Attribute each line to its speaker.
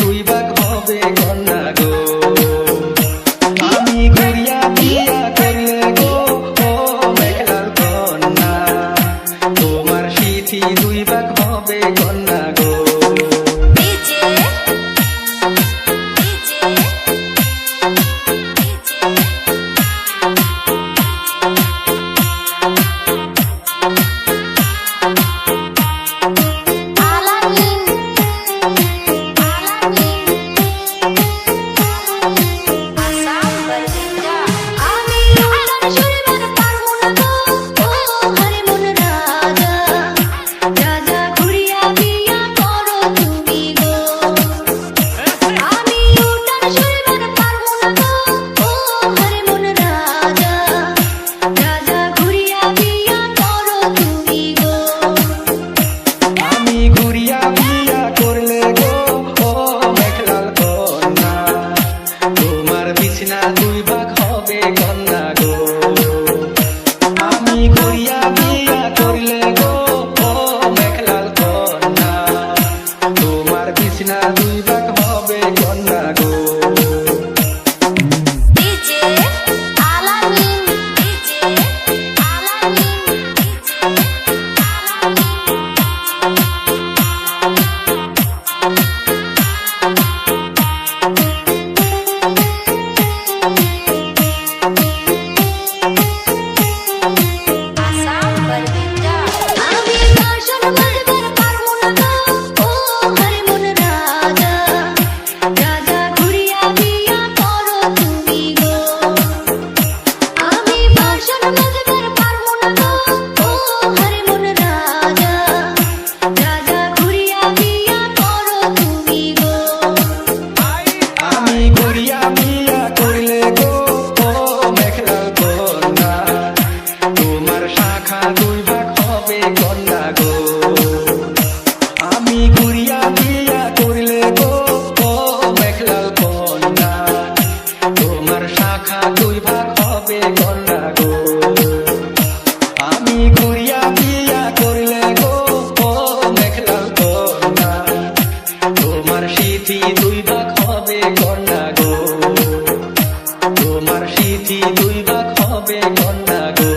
Speaker 1: দুই ভাগ হবে কন্যা গো। আমি ঘুরিয়া বিয়া করলে গো ও মেঘলার কন্যা, তোমার স্মৃতি দুই ভাগ হবে কন্যা গো। দুই ভাগ হবে কন্যা গো। আমি ঘুরিয়া বিয়া করলে গো ও মেঘলাল কন্যা, তোমার বিছনা দুই ভাগ হবে কন্যা গো। আমি ঘুরিয়া বিয়া করলে গো ও মেঘলাল কন্যা, তোমার শাখা দুই ভাগ হবে কন্যা গো। আমি ঘুরিয়া বিয়া করলে গো ও মেঘলাল কন্যা, তোমার স্মৃতি দুই ভাগ হবে কন্যা গো। তোমার স্মৃতি দুই ভাগ হবে কন্যা গো।